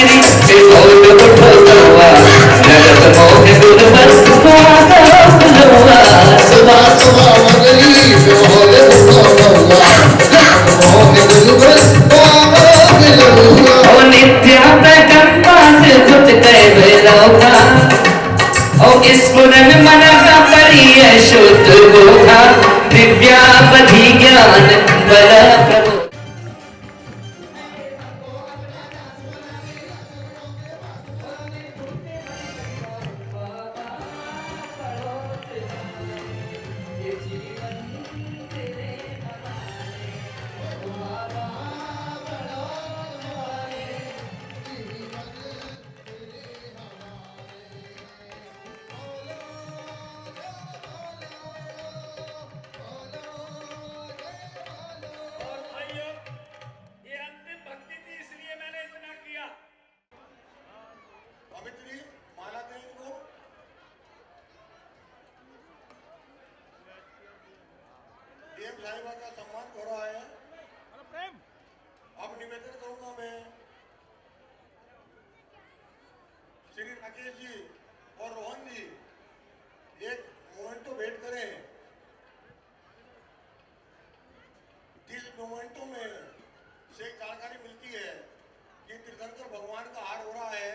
मेरी बेहोश उठो सवा जगत मोह गुरबत बुलवा सुबह सुबह मगरी बेहोश उठो सवा जगत मोह गुरबत बुलवा ओ नित्या प्रकंपास जुट गए बेरोगा ओ स्फुरन मन का परिय शुद्ध बोधा दिव्यापधि ज्ञान बल प्रभु। साहिबा का सम्मान हो रहा है। अब निवेदन करूंगा मैं श्री राकेश जी और रोहन जी एक मोमेंटो भेंट करें। जिस मोमेंटो में से जानकारी मिलती है कि तीर्थंकर भगवान का हार हो रहा है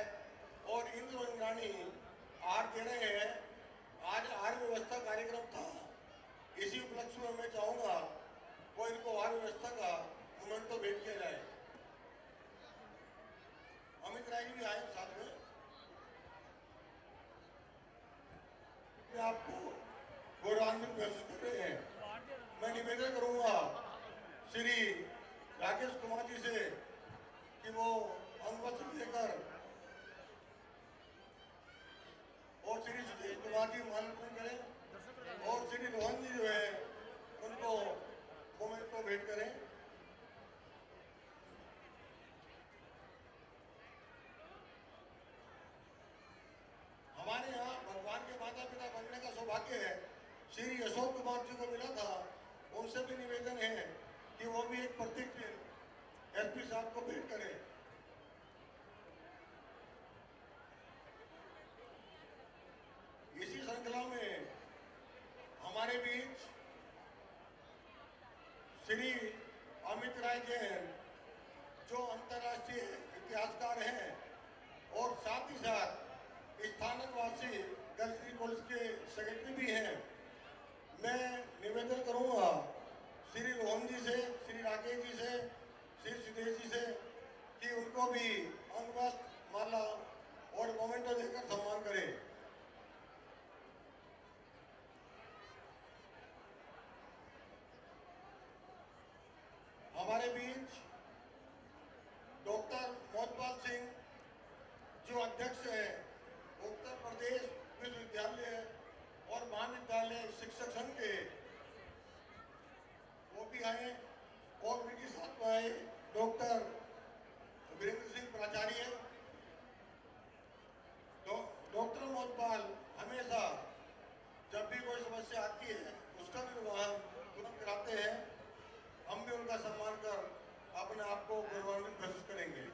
और इंद्र और इंद्राणी हार दे रहे हैं। आज हार व्यवस्था कार्यक्रम था, इसी उपलक्ष्य में मैं चाहूंगा वो इनको हार व्यवस्था का मोमेंटो भेंट किया जाए। अमित राय जी भी आए साथ में। मैं आपको गौरवान्वित महसूस कर रहे हैं। मैं निवेदन करूंगा श्री राकेश कुमार जी से कि वो अंगवस्त्र लेकर और श्री सुदेश कुमार जी माल्यार्पण करें और श्री रोहन जी जो है उनको मोमेंटो भेंट करें। हमारे यहाँ भगवान के माता पिता बनने का सौभाग्य है श्री अशोक कुमार जी को मिला था। उनसे भी निवेदन है कि वो भी एक प्रतीक एसपी साहब को भेंट करें। इसी श्रृंखला में हमारे बीच श्री अमित राय जैन जो अंतर्राष्ट्रीय इतिहासकार हैं और साथ ही साथ स्थानकवासी गजनी पुलिस के सेक्रेटरी भी हैं। मैं निवेदन करूंगा श्री रोहन जी से, श्री राकेश जी से, श्री सुदेश जी से कि उनको भी अंगवस्त्र, माला और मोमेंटो देकर सम्मान करें। हमारे बीच डॉक्टर मोहतपाल सिंह जो अध्यक्ष है उत्तर प्रदेश विश्वविद्यालय और महाविद्यालय शिक्षक संघ के, वो भी आए और उनके साथ में आए डॉक्टर वीरेंद्र सिंह प्राचार्य। डॉक्टर मोहतपाल हमेशा जब भी कोई समस्या आती है उसका निर्वहन तुरंत कराते हैं। हम भी उनका सम्मान कर अपने आप को गौरवान्वित महसूस करेंगे।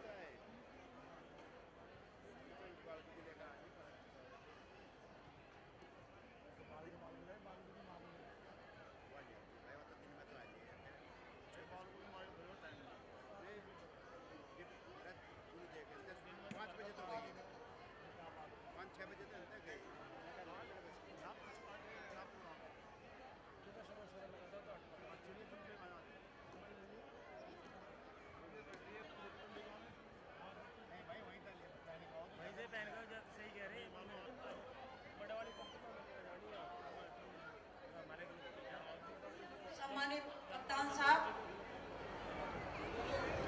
सम्मानित कप्तान साहब,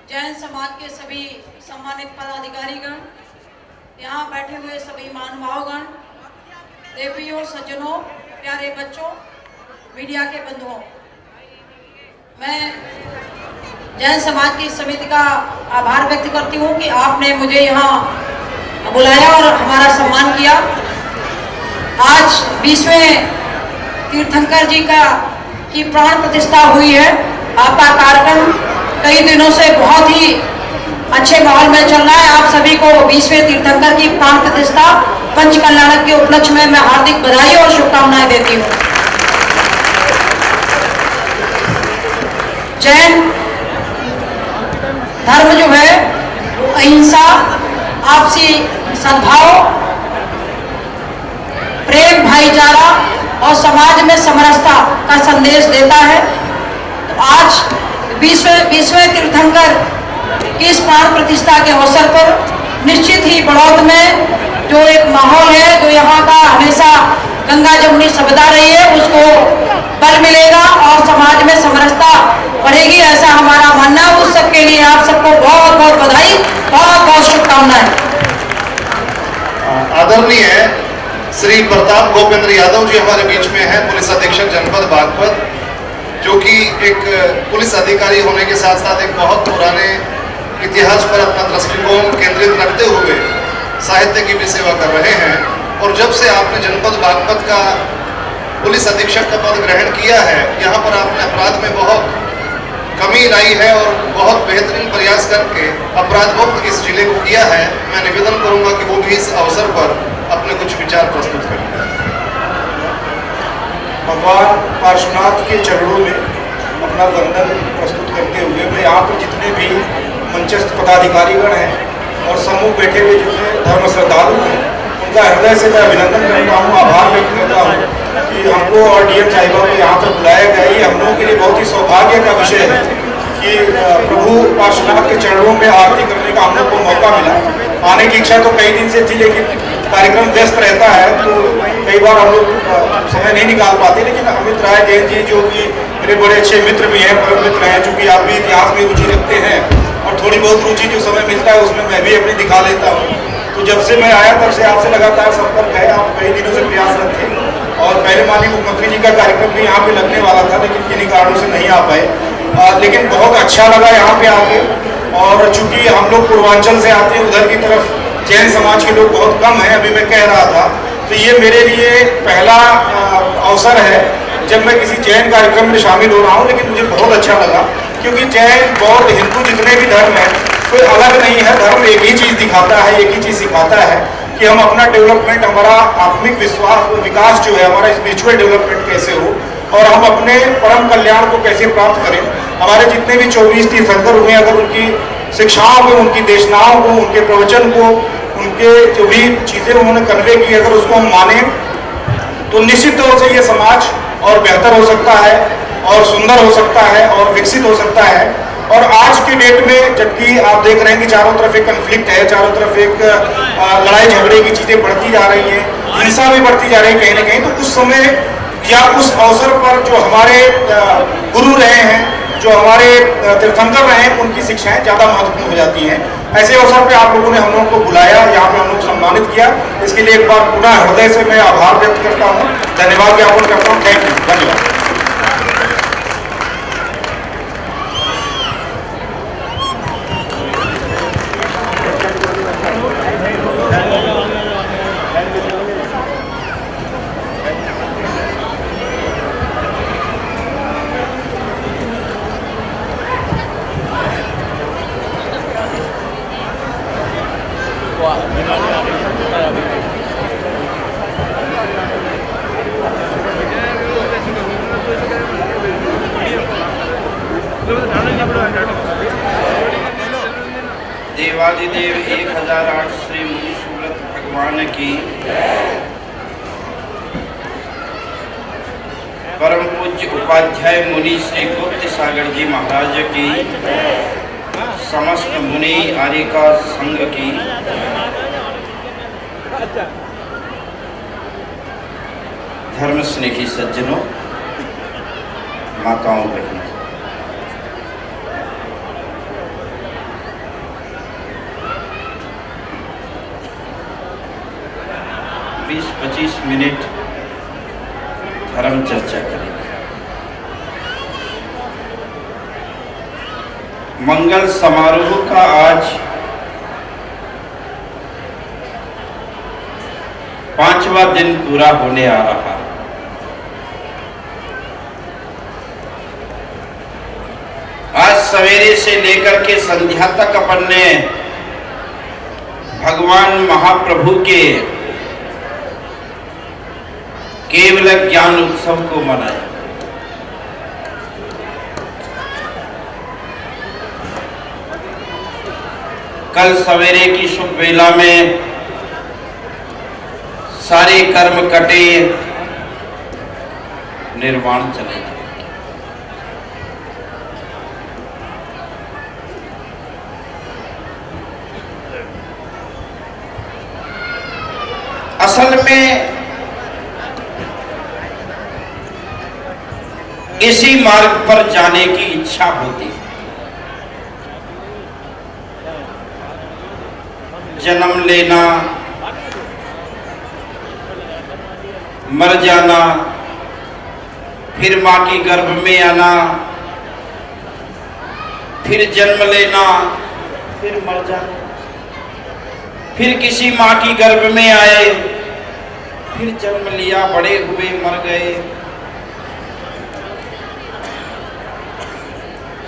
जैन समाज के सभी सम्मानित पदाधिकारीगण, यहाँ बैठे हुए सभी महानुभावगण, देवियों, सज्जनों, प्यारे बच्चों, मीडिया के बंधुओं, मैं जैन समाज की समिति का आभार व्यक्त करती हूँ कि आपने मुझे यहाँ बुलाया और हमारा सम्मान किया। आज 20वें तीर्थंकर जी की प्राण प्रतिष्ठा हुई है। आपका कार्यक्रम कई दिनों से बहुत ही अच्छे माहौल में चल रहा है। आप सभी को 20वें तीर्थंकर की प्राण प्रतिष्ठा पंच कल्याणक के उपलक्ष्य में मैं हार्दिक बधाई और शुभकामनाएं देती हूँ। जैन धर्म जो है वो अहिंसा, आपसी सद्भाव, प्रेम, भाईचारा और समाज में समरसता का संदेश देता है। तो आज 20वें तीर्थंकर की इस प्राण प्रतिष्ठा के अवसर पर निश्चित ही बड़ौद में जो एक माहौल है, जो यहाँ का हमेशा गंगा जमुनी सभ्यता रही है, उसको बल मिलेगा और समाज में समरसता बढ़ेगी, ऐसा हमारा मानना है। उस सब के लिए आप सबको बहुत बहुत बधाई, बहुत बहुत शुभकामनाएं। आदरणीय श्री प्रताप गोपेंद्र यादव जी हमारे बीच में हैं, पुलिस अधीक्षक जनपद बागपत, जो कि एक पुलिस अधिकारी होने के साथ साथ एक बहुत पुराने इतिहास पर अपना दृष्टिकोण केंद्रित रखते हुए साहित्य की भी सेवा कर रहे हैं। और जब से आपने जनपद बागपत का पुलिस अधीक्षक का पद ग्रहण किया है, यहाँ पर आपने अपराध में बहुत कमी लाई है और बहुत बेहतरीन प्रयास करके अपराध मुक्त इस जिले को किया है। मैं निवेदन करूंगा कि वो भी इस अवसर पर अपने कुछ विचार प्रस्तुत करें। भगवान पार्श्वनाथ के चरणों में अपना वंदन प्रस्तुत करते हुए मैं यहाँ पर जितने भी मंचस्थ पदाधिकारीगण हैं और समूह बैठे हुए जितने धर्म श्रद्धालु हैं, उनका हृदय से मैं अभिनंदन करता हूँ, आभार व्यक्त करता हूँ कि हमको और डीएम साहिबा को यहाँ पर बुलाया गया। ये हम लोगों के लिए बहुत ही सौभाग्य का विषय है कि प्रभु पार्श्वनाथ के चरणों में आरती करने का हम लोग को मौका मिला। आने की इच्छा तो कई दिन से थी, लेकिन कार्यक्रम व्यस्त रहता है तो कई बार हम लोग समय नहीं निकाल पाते। लेकिन अमित राय जैन जी जो कि मेरे बड़े अच्छे मित्र भी हैं, परम मित्र हैं, चूँकि आप भी इतिहास में रुचि रखते हैं और थोड़ी बहुत रुचि जो समय मिलता है उसमें मैं भी अपनी दिखा लेता हूँ। तो जब से मैं आया तब से आपसे लगातार संपर्क है, आप कई दिनों से प्रयासरत थे और पहले माननीय मुख्यमंत्री जी का कार्यक्रम भी यहाँ पे लगने वाला था, लेकिन किन्हीं कारणों से नहीं आ पाए। लेकिन बहुत अच्छा लगा यहाँ पे आके। और चूंकि हम लोग पूर्वांचल से आते हैं, उधर की तरफ जैन समाज के लोग बहुत कम हैं, अभी मैं कह रहा था, तो ये मेरे लिए पहला अवसर है जब मैं किसी जैन कार्यक्रम में शामिल हो रहा हूँ। लेकिन मुझे बहुत अच्छा लगा क्योंकि जैन, बौद्ध, हिंदू जितने भी धर्म हैं कोई अलग नहीं है। धर्म एक ही चीज़ दिखाता है, एक ही चीज़ सिखाता है कि हम अपना डेवलपमेंट, हमारा आत्मिक विकास जो है, हमारा स्पिरिचुअल डेवलपमेंट कैसे हो और हम अपने परम कल्याण को कैसे प्राप्त करें। हमारे जितने भी 24 तीर्थंकर हुए, अगर उनकी शिक्षाओं को, उनकी देशनाओं को, उनके प्रवचन को, उनके जो भी चीज़ें उन्होंने कन्वे की, अगर उसको हम माने तो निश्चित तौर से ये समाज और बेहतर हो सकता है और सुंदर हो सकता है और विकसित हो सकता है। और आज की डेट में जबकि आप देख रहे हैं कि चारों तरफ एक कन्फ्लिक्ट है, चारों तरफ एक लड़ाई झगड़े की चीज़ें बढ़ती जा रही हैं, हिंसा भी बढ़ती जा रही है कहीं ना कहीं, तो उस समय या उस अवसर पर जो हमारे गुरु रहे हैं, जो हमारे तीर्थंकर रहे हैं, उनकी शिक्षाएं ज़्यादा महत्वपूर्ण हो जाती हैं। ऐसे अवसर पे आप लोगों ने हम लोगों को बुलाया, यहाँ पे हम लोग सम्मानित किया, इसके लिए एक बार पुनः हृदय से मैं आभार व्यक्त करता हूँ, धन्यवाद ज्ञापन करता हूँ। थैंक यू, धन्यवाद। देवादिदेव 1008 श्री मुनि सुब्रत भगवान की, परम पूज्य उपाध्याय मुनि श्री गुप्त सागर जी महाराज की, समस्त मुनि आर्यिका संघ की, धर्म स्नेही सज्जनों, माताओं, बहनों, बीस 25 मिनट धर्म चर्चा करेंगे। मंगल समारोह का आज 5वां दिन पूरा होने आ रहा है। आज सवेरे से से लेकर के संध्या तक अपन ने भगवान महाप्रभु के केवल ज्ञान उत्सव को मनाया। कल सवेरे की शुभ वेला में सारे कर्म कटे, निर्वाण चले जाए। असल में इसी मार्ग पर जाने की इच्छा होती है। जन्म लेना, मर जाना, फिर मां की गर्भ में आना, फिर जन्म लेना, फिर मर जाना, फिर किसी मां की गर्भ में आए, फिर जन्म लिया, बड़े हुए, मर गए।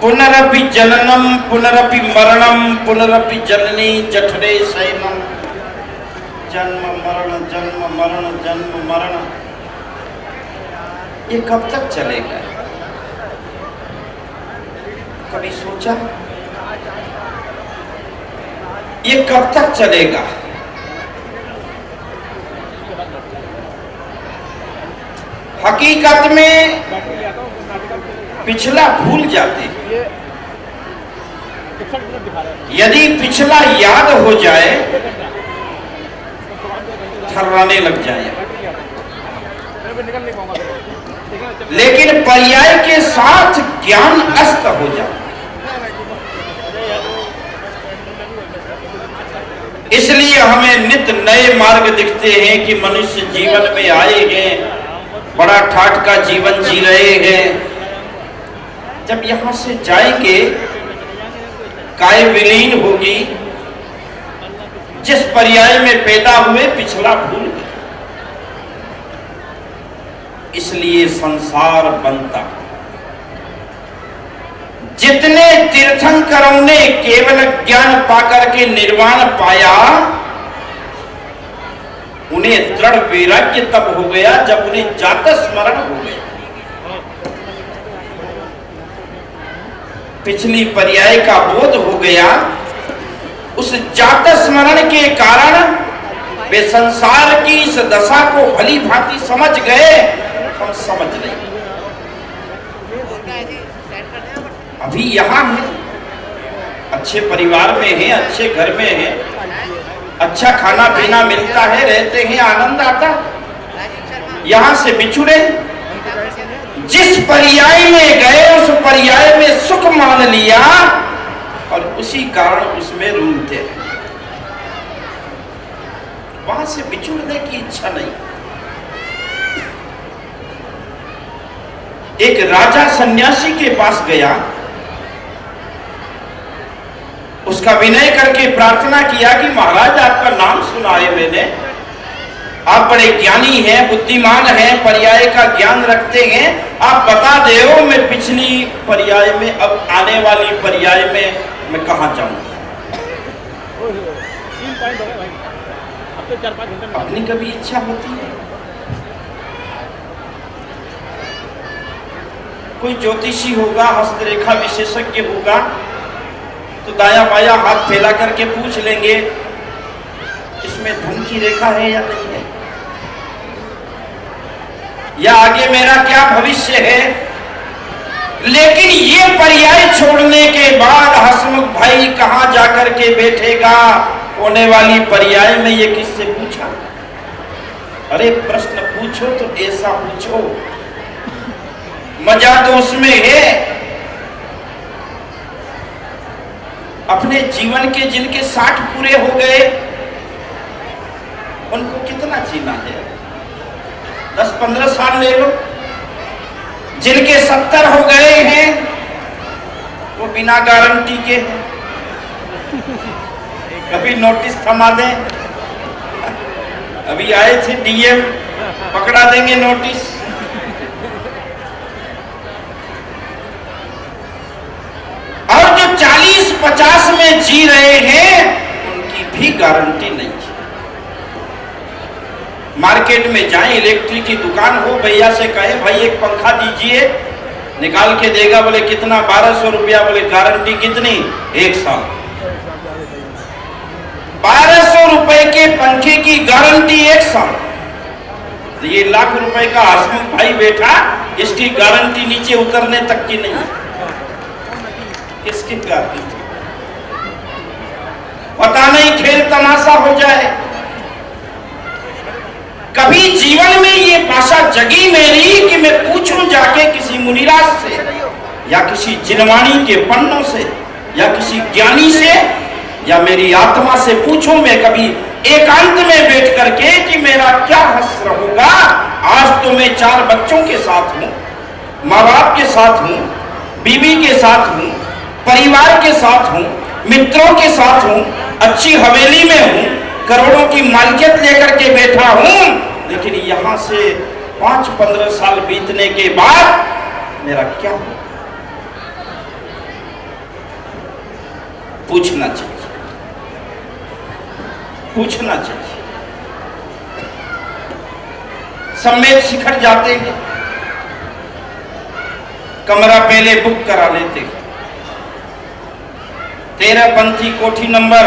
पुनरपि जननम पुनरपि मरणम पुनरपि जननी जठरे शयनम। जन्म मरण जन्म मरण जन्म मरण, ये कब तक चलेगा? कभी सोचा ये कब तक चलेगा? हकीकत में पिछला भूल जाते। यदि पिछला याद हो जाए, थर्राने लग जाए। लेकिन पर्याय के साथ ज्ञान अस्त हो जाए। इसलिए हमें नित नए मार्ग दिखते हैं कि मनुष्य जीवन में आए हैं, बड़ा ठाठ का जीवन जी रहे हैं। जब यहां से जाएंगे, काय विलीन होगी। जिस पर्याय में पैदा हुए, पिछला भूल गए। इसलिए संसार बनता। जितने तीर्थंकरों ने केवल ज्ञान पाकर के निर्वाण पाया, उन्हें दृढ़ वैराग्य तब हो गया जब उन्हें जात स्मरण हो गया। पिछली पर्याय का बोध हो गया। उस जात स्मरण के कारण वे संसार की इस दशा को भली भांति समझ गए। हम समझ नहीं। अभी यहां है, अच्छे परिवार में है, अच्छे घर में है, अच्छा खाना पीना मिलता है, रहते हैं, आनंद आता। यहां से बिछुड़े, जिस पर्याय में गए उस पर्याय में सुख मान लिया और उसी कारण उसमें रूलते हैं। वहां से बिछुड़ने की इच्छा नहीं। एक राजा सन्यासी के पास गया, उसका विनय करके प्रार्थना किया कि महाराज आपका नाम सुना है मैंने, आप बड़े ज्ञानी हैं, बुद्धिमान हैं, पर्याय का ज्ञान रखते हैं, आप बता दो मैं पिछली पर्याय में, अब आने वाली पर्याय में मैं कहां जाऊं। अपनी कभी इच्छा होती है? कोई ज्योतिषी होगा, हस्तरेखा विशेषज्ञ होगा, तो दाया बाया हाथ फैला करके पूछ लेंगे इसमें धन की रेखा है या नहीं है, या आगे मेरा क्या भविष्य है। लेकिन ये पर्याय छोड़ने के बाद हसमुख भाई कहां जाकर के बैठेगा, होने वाली पर्याय में ये किससे पूछा? अरे प्रश्न पूछो तो ऐसा पूछो, मजा तो उसमें है। अपने जीवन के जिनके 60 पूरे हो गए, उनको कितना जीना है? 10-15 साल ले लो। जिनके 70 हो गए हैं, वो बिना गारंटी के हैं। कभी नोटिस थमा दें, अभी आए थे डीएम, पकड़ा देंगे नोटिस। और जो 40 40-50 में जी रहे हैं, उनकी भी गारंटी नहीं है। मार्केट में जाएं, इलेक्ट्रिक की दुकान हो, भैया से कहे भाई एक पंखा दीजिए, निकाल के देगा, बोले कितना, 1200 रुपया, बोले गारंटी कितनी, 1 साल। 1200 रुपए के पंखे की गारंटी 1 साल। तो ये लाख रुपए का हसमुख भाई बैठा, इसकी गारंटी नीचे उतरने तक की नहीं। इसकी गारंटी पता नहीं खेल तमाशा हो जाए। कभी जीवन में ये आशा जगी मेरी कि मैं पूछूं जाके किसी मुनिराज से, या किसी जिनवाणी के पन्नों से, या किसी ज्ञानी से, या मेरी आत्मा से पूछूं मैं कभी एकांत में बैठ करके कि मेरा क्या हश्र होगा। आज तो मैं 4 बच्चों के साथ हूं, माँ बाप के साथ हूं, बीवी के साथ हूं, परिवार के साथ हूं, मित्रों के साथ हूं, अच्छी हवेली में हूं, करोड़ों की मालिकियत लेकर के बैठा हूं, लेकिन यहां से 5-15 साल बीतने के बाद मेरा क्या हो, पूछना चाहिए, पूछना चाहिए। सम्मेद शिखर जाते हैं, कमरा पहले बुक करा लेते हैं, 13 पंथी कोठी नंबर,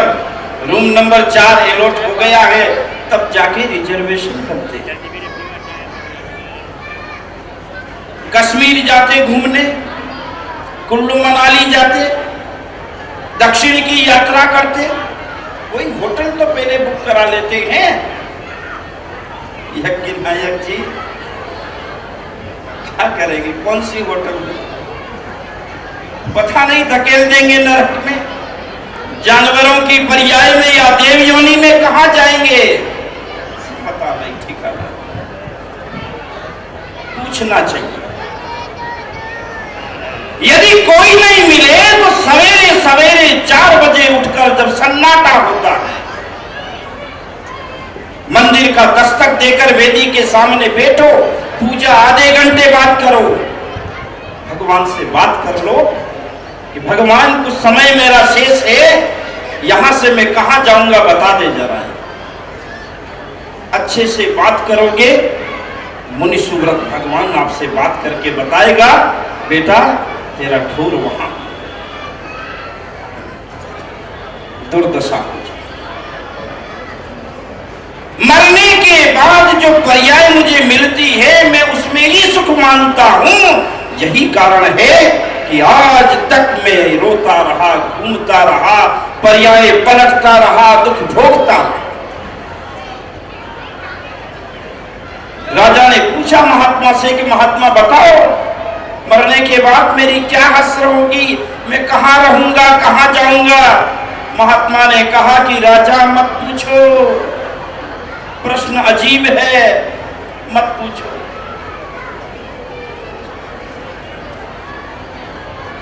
रूम नंबर 4 अलॉट हो गया है, तब जाके रिजर्वेशन करते हैं। कश्मीर जाते घूमने, कुल्लू मनाली जाते, दक्षिण की यात्रा करते, कोई होटल तो पहले बुक करा लेते हैं। यज्ञ नायक जी क्या करेंगे, कौन सी होटल में, पता नहीं धकेल देंगे नरक में, जानवरों की पर्याय में या देव योनि में कहां जाएंगे, पता नहीं ठिकाना। पूछना चाहिए। यदि कोई नहीं मिले तो सवेरे सवेरे 4 बजे उठकर, जब सन्नाटा होता है, मंदिर का दस्तक देकर वेदी के सामने बैठो, पूजा आधे घंटे बाद करो, भगवान से बात कर लो कि भगवान कुछ समय मेरा शेष है, यहां से मैं कहां जाऊंगा बता दे जरा। अच्छे से बात करोगे, मुनि सुव्रत भगवान आपसे बात करके बताएगा, बेटा तेरा ठोर वहां, दुर्दशा हो जाए। मरने के बाद जो पर्याय मुझे मिलती है, मैं उसमें ही सुख मानता हूं। यही कारण है कि आज तक मैं रोता रहा, घूमता रहा, पर्याय पलटता रहा, दुख भोगता। राजा ने पूछा महात्मा से कि महात्मा बताओ, मरने के बाद मेरी क्या हसर होगी, मैं कहां रहूंगा, कहां जाऊंगा। महात्मा ने कहा कि राजा मत पूछो, प्रश्न अजीब है, मत पूछो।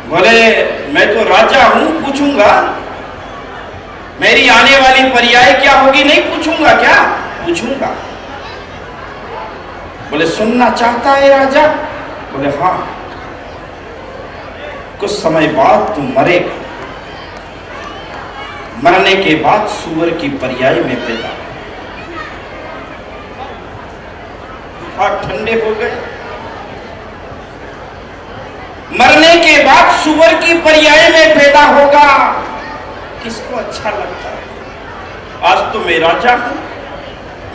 बोले मैं तो राजा हूं, पूछूंगा, मेरी आने वाली पर्याय क्या होगी, नहीं पूछूंगा क्या, पूछूंगा। बोले सुनना चाहता है राजा, बोले हाँ। कुछ समय बाद तू मरेगा, मरने के बाद सूअर की पर्याय में पैदा। हाथ ठंडे हो गए। मरने के बाद सूअर की पर्याय में पैदा होगा, किसको अच्छा लगता है। आज तो मैं राजा हूं,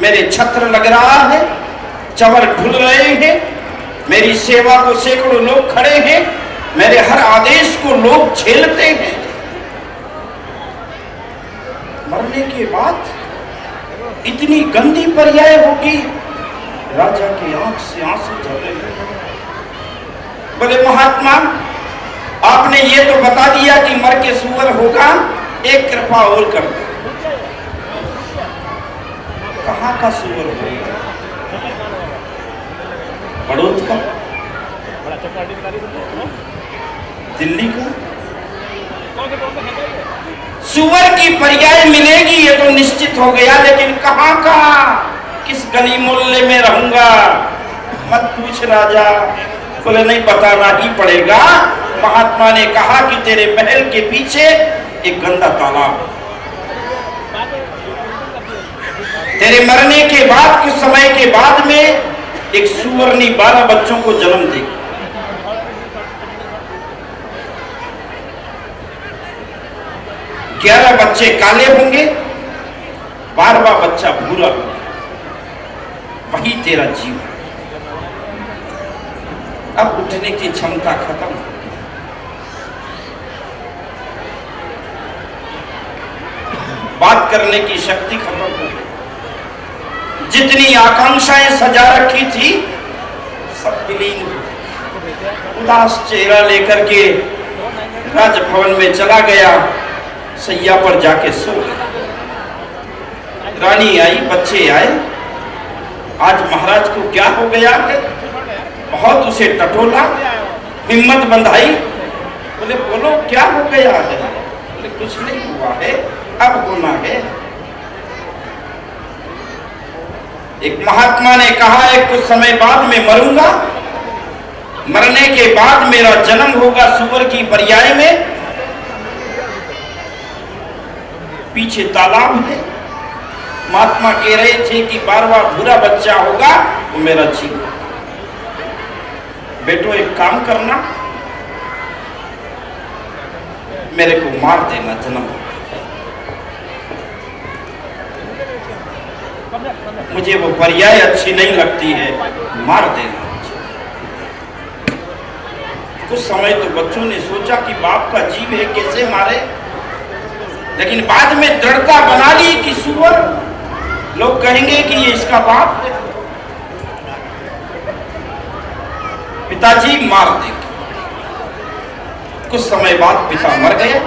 मेरे छत्र लग रहा है, चवर ढुल रहे हैं, मेरी सेवा को सैकड़ों लोग खड़े हैं, मेरे हर आदेश को लोग झेलते हैं। मरने के बाद इतनी गंदी पर्याय होगी, राजा की आंख से आंसू झर रहे हैं। बोले महात्मा आपने ये तो बता दिया कि मर के सूअर होगा, एक कृपा और कर दो। कहां का सूअर होगा, बड़ौद का, दिल्ली का। सूअर की पर्याय मिलेगी ये तो निश्चित हो गया, लेकिन कहां का, किस गली मोहल्ले में रहूंगा, मत पूछ राजा। बोले नहीं बताना ही पड़ेगा। महात्मा ने कहा कि तेरे महल के पीछे एक गंदा तालाब। तेरे मरने के बाद कुछ समय के बाद में एक सुवर्णी 12 बच्चों को जन्म देगी। 11 बच्चे काले होंगे, 12वां बच्चा भूरा होगा। वही तेरा जीवन। अब उठने की क्षमता खत्म, बात करने की शक्ति खत्म हो गई। जितनी आकांक्षाएं सजा रखी थी सब विलीन हो गई। उदास चेहरा लेकर के राजभवन में चला गया, सैया पर जाके सो गया। रानी आई, बच्चे आए। आज महाराज को क्या हो गया है? बहुत उसे टटोला, हिम्मत बंधाई। बोले बोलो क्या हो गया है? बोले कुछ नहीं हुआ है, अब होना है। एक महात्मा ने कहा है कुछ समय बाद मैं मरूंगा, मरने के बाद मेरा जन्म होगा सुअर की पर्याय में। पीछे तालाब है। महात्मा कह रहे थे कि 12वां भूरा बच्चा होगा वो मेरा जीवन। बेटो एक काम करना, मेरे को मार देना जन्म। मुझे वो पर्याय अच्छी नहीं लगती है, मार देना। कुछ समय तो बच्चों ने सोचा कि बाप का जीव है कैसे मारे, लेकिन बाद में दृढ़ता बना ली कि सुअर, लोग कहेंगे कि ये इसका बाप है। पिताजी मार देंगे। कुछ समय बाद पिता मर गया।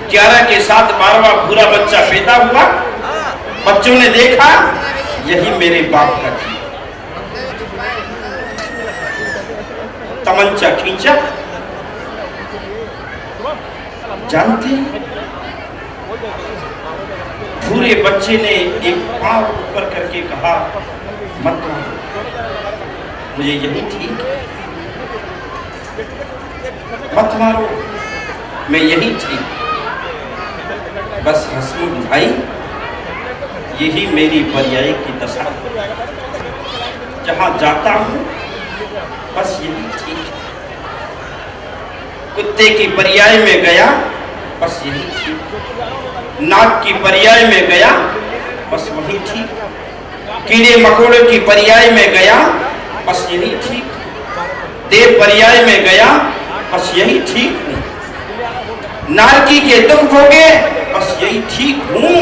11 के साथ 12वां भूरा बच्चा पैदा हुआ। बच्चों ने देखा यही मेरे बाप का जीव। तमंचा खींचा। जानते भूरे बच्चे ने एक पांव ऊपर करके कहा मत मारो, मुझे यही ठीक है, मत मारो, मैं यही ठीक। बस हंसमुख भाई, यही मेरी पर्याय की दशा। जहां जाता हूं बस यही ठीक है। कुत्ते की पर्याय में गया बस यही ठीक। नाग की पर्याय में गया बस वही ठीक। कीड़े मकोड़े की पर्याय में गया बस यही ठीक। देव पर्याय में गया बस यही ठीक हूं। नारकी के दुख भोगे बस यही ठीक हूं।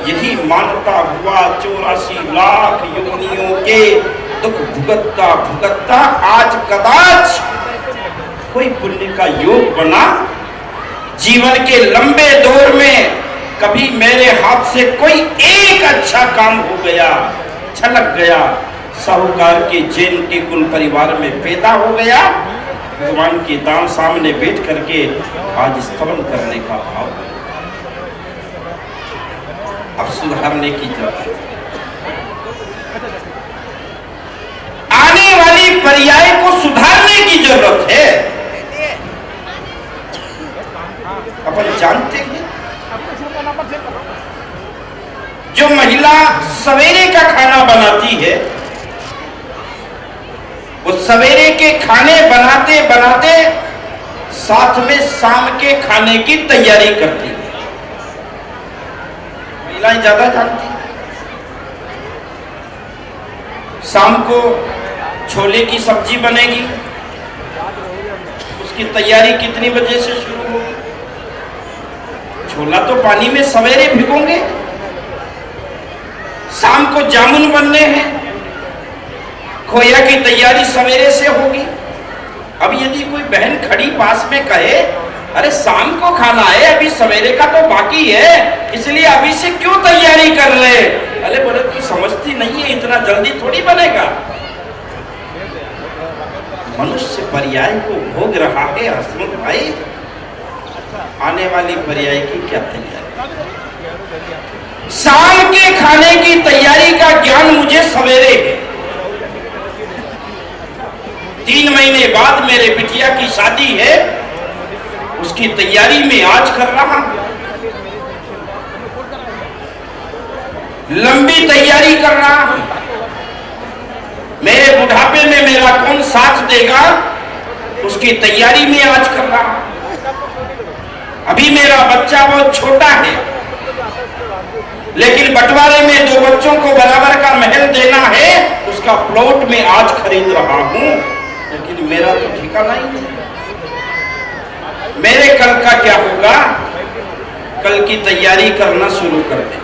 यही मानता हुआ 84 लाख योनियों के दुख भुगतता भुगतता आज कदाच कोई पुण्य का योग बना। जीवन के लंबे दौर में कभी मेरे हाथ से कोई एक अच्छा काम हो गया, छलक गया। साहूकार के जैन के कुल परिवार में पैदा हो गया। भगवान के दाम सामने बैठ करके आज स्तवन करने का भाव। अब सुधारने की जरूरत, आने वाली पर्याय को सुधारने की जरूरत है। अपन जानते हैं जो महिला सवेरे का खाना बनाती है वो सवेरे के खाने बनाते बनाते साथ में शाम के खाने की तैयारी करती है। महिलाएं ज्यादा जानती हैं। शाम को छोले की सब्जी बनेगी, उसकी तैयारी कितनी बजे से शुरू होगी? छोला तो पानी में सवेरे भिगोंगे। शाम को जामुन बनने हैं, खोया की तैयारी सवेरे से होगी। अब यदि कोई बहन खड़ी पास में कहे अरे शाम को खाना है, अभी सवेरे का तो बाकी है, इसलिए अभी से क्यों तैयारी कर रहे? अरे बोले तू समझती नहीं है, इतना जल्दी थोड़ी बनेगा। मनुष्य पर्याय को भोग रहा है हसमुख भाई, आने वाली पर्याय की क्या तैयारी? शाम के खाने की तैयारी का ज्ञान मुझे सवेरे है। 3 महीने बाद मेरे बिटिया की शादी है, उसकी तैयारी में आज कर रहा हूं। लंबी तैयारी कर रहा हूं। मेरे बुढ़ापे में मेरा कौन साथ देगा, उसकी तैयारी में आज कर रहा हूं। अभी मेरा बच्चा बहुत छोटा है, लेकिन बंटवारे में 2 बच्चों को बराबर का महल देना है, उसका प्लॉट में आज खरीद रहा हूं। लेकिन मेरा तो ठिकाना ही नहीं। मेरे कल का क्या होगा? कल की तैयारी करना शुरू कर दे।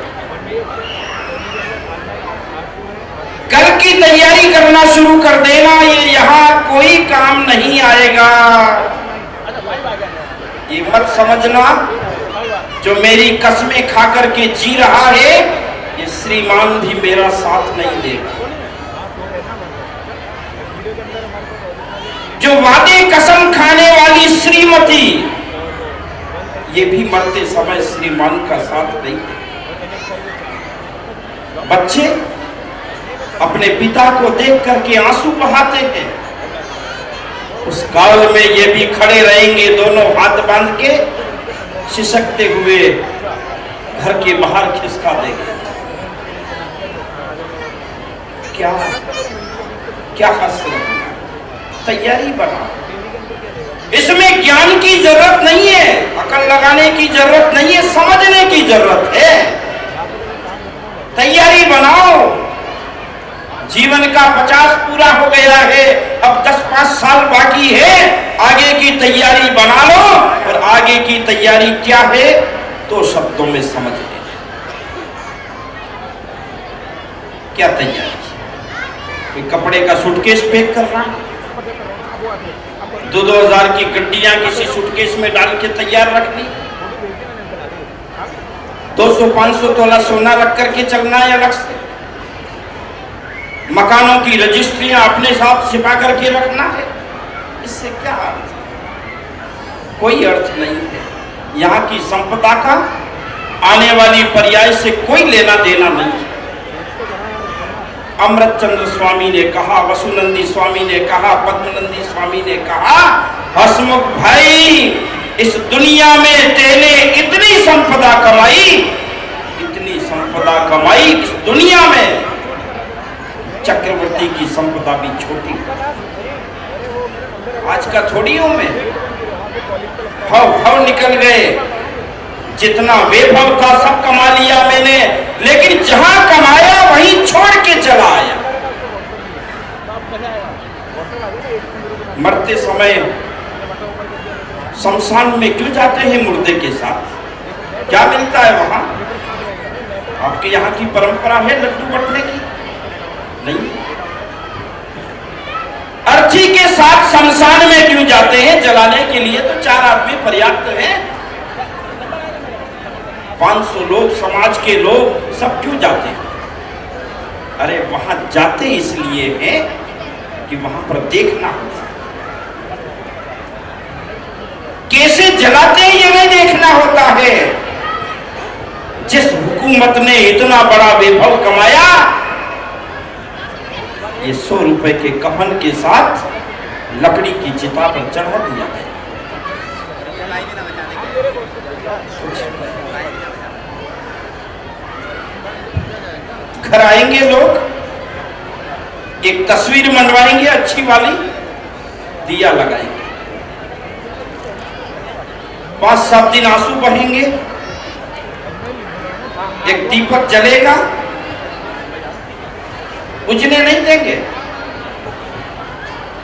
कल की तैयारी करना शुरू कर देना, ये यहां कोई काम नहीं आएगा। ये मत समझना जो मेरी कसमें खाकर के जी रहा है, ये श्रीमान भी मेरा साथ नहीं देगा। जो वादे कसम खाने वाली श्रीमती, ये भी मरते समय श्रीमान का साथ नहीं देगा। बच्चे अपने पिता को देख करके आंसू बहाते हैं। उस काल में ये भी खड़े रहेंगे, दोनों हाथ बांध के सिसकते हुए घर के बाहर खिसका देंगे। क्या क्या हासिल? तैयारी बना। इसमें ज्ञान की जरूरत नहीं है, अकल लगाने की जरूरत नहीं है, समझने की जरूरत है। तैयारी बनाओ। जीवन का 50 पूरा हो गया है, अब 10-5 साल बाकी है। आगे की तैयारी बना लो, और आगे की तैयारी क्या है 2 शब्दों में समझ लेना। क्या तैयारी? कोई कपड़े का सूटकेस पैक करना, 2-2 हजार की गड्डियां किसी सूटकेस में डाल के तैयार रखनी, 200-500 तोला सोना रख करके चलना है अलग से, मकानों की रजिस्ट्रियां अपने साथ छिपा करके रखना है। इससे क्या अर्थ? कोई अर्थ नहीं है। यहाँ की संपदा का आने वाली पर्याय से कोई लेना देना नहीं है। अमृत चंद्र स्वामी ने कहा, वसुनंदी स्वामी ने कहा, पद्मनंदी स्वामी ने कहा, हसमुख भाई, इस दुनिया में तेने इतनी संपदा कमाई, इतनी संपदा कमाई, इस दुनिया में चक्रवर्ती की संपदा भी छोटी। आज का थोड़ी हूं मैं, भव निकल गए। जितना वैभव था सब कमा लिया मैंने, लेकिन जहां कमाया वहीं छोड़ के चला आया। मरते समय शमशान में क्यों जाते हैं मुर्दे के साथ? क्या मिलता है वहां? आपके यहाँ की परंपरा है लड्डू बंटने की? नहीं। अर्थी के साथ शमशान में क्यों जाते हैं? जलाने के लिए तो 4 आदमी पर्याप्त हैं। 500 लोग, समाज के लोग, सब क्यों जाते हैं? अरे वहां जाते इसलिए हैं कि वहां पर देखना होता है। कैसे जलाते हैं ये नहीं देखना होता है। जिस हुकूमत ने इतना बड़ा वैभव कमाया, ये 100 रुपए के कफन के साथ लकड़ी की चिता पर चढ़ा दिया है। घर आएंगे लोग, एक तस्वीर मनवाएंगे अच्छी वाली, दिया लगाएंगे, 5-7 दिन आंसू बहेंगे, एक दीपक जलेगा, बुझने नहीं देंगे।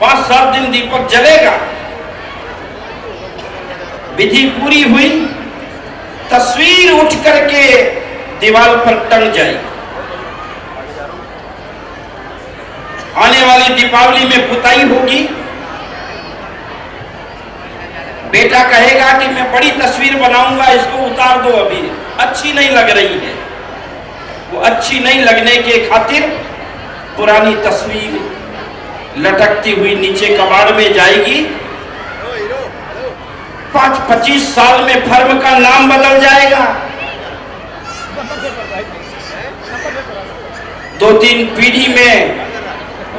5-7 दिन दीपक जलेगा, विधि पूरी हुई, तस्वीर उठ करके दीवार पर टंग जाएगी। आने वाली दीपावली में पुताई होगी, बेटा कहेगा कि मैं बड़ी तस्वीर बनाऊंगा, इसको उतार दो, अभी अच्छी नहीं लग रही है। वो अच्छी नहीं लगने के खातिर पुरानी तस्वीर लटकती हुई नीचे कबाड़ में जाएगी। 5-25 साल में फर्म का नाम बदल जाएगा। 2-3 पीढ़ी में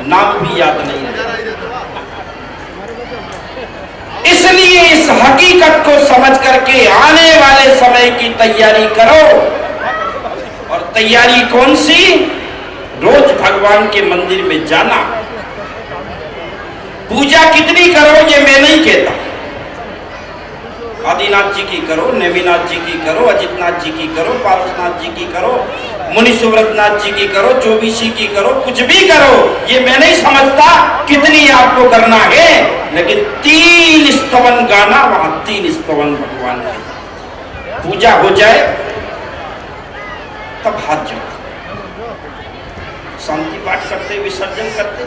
नाम भी याद नहीं रहेगा। इसलिए इस हकीकत को समझ करके आने वाले समय की तैयारी करो। और तैयारी कौन सी? रोज भगवान के मंदिर में जाना। पूजा कितनी करो ये मैं नहीं कहता, आदिनाथ जी की करो, नेमिनाथ जी की करो, अजितनाथ जी की करो, पारसनाथ जी की करो, मुनि सुव्रतनाथ जी की करो, चौबीसी की करो, कुछ भी करो, ये मैं नहीं समझता कितनी आपको करना है, लेकिन 3 स्तवन गाना, वहां 3 स्तवन भगवान के। पूजा हो जाए तब हाथ जोड़ो, शांति पाठ करते, विसर्जन करते।